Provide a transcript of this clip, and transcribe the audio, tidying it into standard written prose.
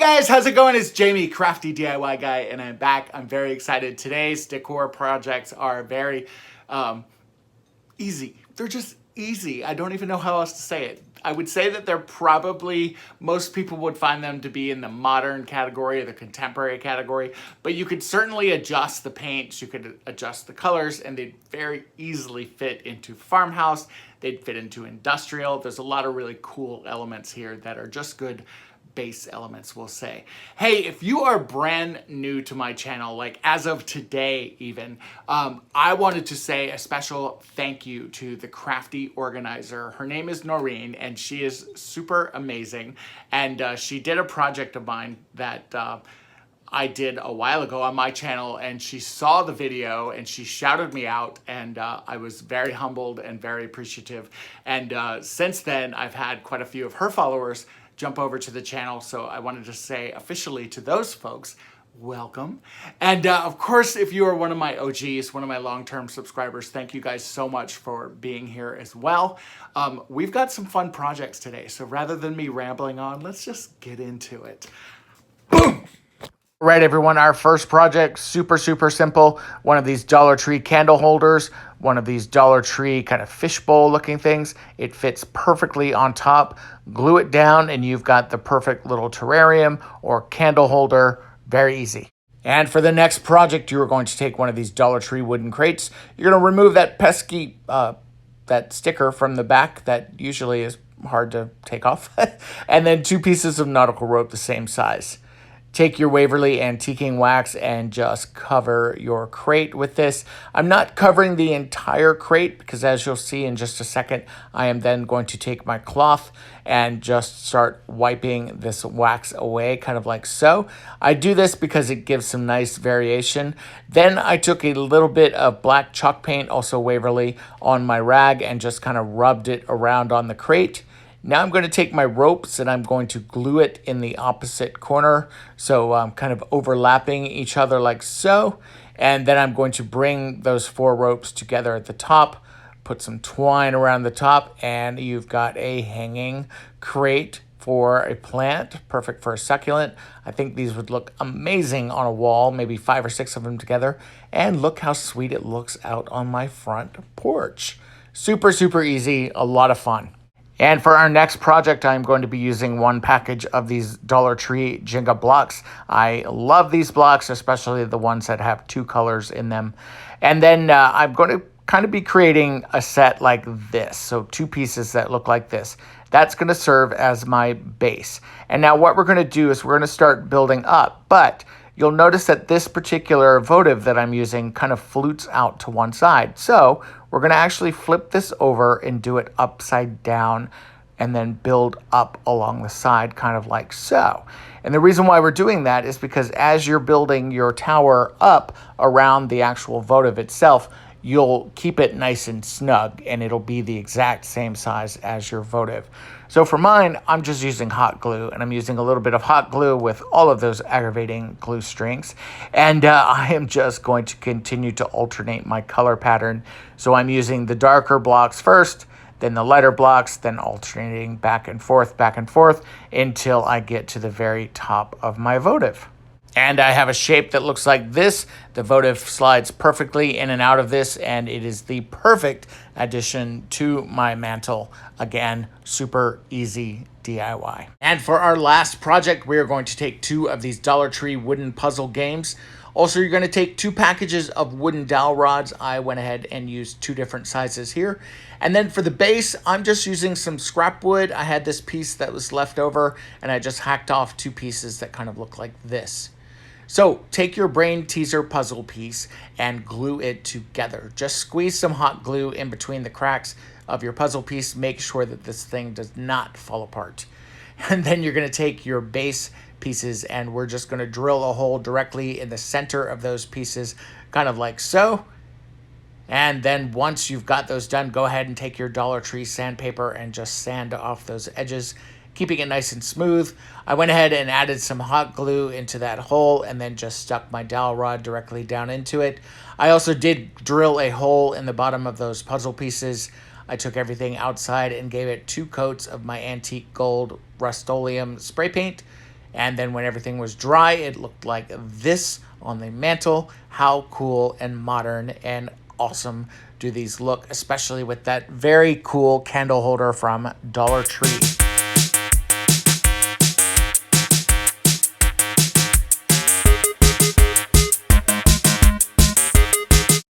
guys, how's it going? It's Jamie, Crafty DIY guy, and I'm back. I'm very excited. Today's decor projects are very easy. They're just easy. I don't even know how else to say it. I would say that they're probably, most people would find them to be in the modern category or the contemporary category, but you could certainly adjust the paints, you could adjust the colors, and they'd very easily fit into farmhouse. They'd fit into industrial. There's a lot of really cool elements here that are just good base elements, we'll say. Hey, if you are brand new to my channel, like as of today even, I wanted to say a special thank you to the Crafty organizer. Her name is Noreen, and she is super amazing. And she did a project of mine that I did a while ago on my channel, and she saw the video and she shouted me out, and I was very humbled and very appreciative. And since then, I've had quite a few of her followers jump over to the channel, so I wanted to say officially to those folks, welcome. And of course, if you are one of my OGs, one of my long-term subscribers, thank you guys so much for being here as well. We've got some fun projects today, so rather than me rambling on, let's just get into it. Boom! Right, everyone, our first project, super simple. One of these Dollar Tree candle holders, one of these Dollar Tree kind of fishbowl looking things. It fits perfectly on top. Glue it down and you've got the perfect little terrarium or candle holder. Very easy. And for the next project, you are going to take one of these Dollar Tree wooden crates. You're going to remove that pesky that sticker from the back that usually is hard to take off. And then 2 pieces of nautical rope the same size. Take your Waverly antiquing wax and just cover your crate with this. I'm not covering the entire crate because, as you'll see in just a second, I am then going to take my cloth and just start wiping this wax away, kind of like so. I do this because it gives some nice variation. Then I took a little bit of black chalk paint, also Waverly, on my rag and just kind of rubbed it around on the crate. Now I'm going to take my ropes and I'm going to glue it in the opposite corner. So I'm kind of overlapping each other like so. And then I'm going to bring those 4 ropes together at the top, put some twine around the top, and you've got a hanging crate for a plant, perfect for a succulent. I think these would look amazing on a wall, maybe 5 or 6 of them together. And look how sweet it looks out on my front porch. Super easy, a lot of fun. And for our next project, I'm going to be using 1 package of these Dollar Tree Jenga blocks. I love these blocks, especially the ones that have 2 colors in them. And then I'm going to kind of be creating a set like this. So 2 pieces that look like this. That's going to serve as my base. And now what we're going to do is we're going to start building up. But you'll notice that this particular votive that I'm using kind of flutes out to one side. So we're going to actually flip this over and do it upside down and then build up along the side, kind of like so. And the reason why we're doing that is because as you're building your tower up around the actual votive itself, you'll keep it nice and snug and it'll be the exact same size as your votive. So for mine, I'm just using hot glue, and I'm using a little bit of hot glue with all of those aggravating glue strings. And I am just going to continue to alternate my color pattern. So I'm using the darker blocks first, then the lighter blocks, then alternating back and forth until I get to the very top of my votive. And I have a shape that looks like this. The votive slides perfectly in and out of this, and it is the perfect addition to my mantle. Again, super easy DIY. And for our last project, we are going to take 2 of these Dollar Tree wooden puzzle games. Also, you're going to take 2 packages of wooden dowel rods. I went ahead and used 2 different sizes here. And then for the base, I'm just using some scrap wood. I had this piece that was left over, and I just hacked off 2 pieces that kind of look like this. So take your brain teaser puzzle piece and glue it together. Just squeeze some hot glue in between the cracks of your puzzle piece. Make sure that this thing does not fall apart. And then you're going to take your base pieces and we're just going to drill a hole directly in the center of those pieces, kind of like so. And then once you've got those done, go ahead and take your Dollar Tree sandpaper and just sand off those edges, keeping it nice and smooth. I went ahead and added some hot glue into that hole and then just stuck my dowel rod directly down into it. I also did drill a hole in the bottom of those puzzle pieces. I took everything outside and gave it 2 coats of my antique gold Rust-Oleum spray paint. And then when everything was dry, it looked like this on the mantle. How cool and modern and awesome do these look, especially with that very cool candle holder from Dollar Tree.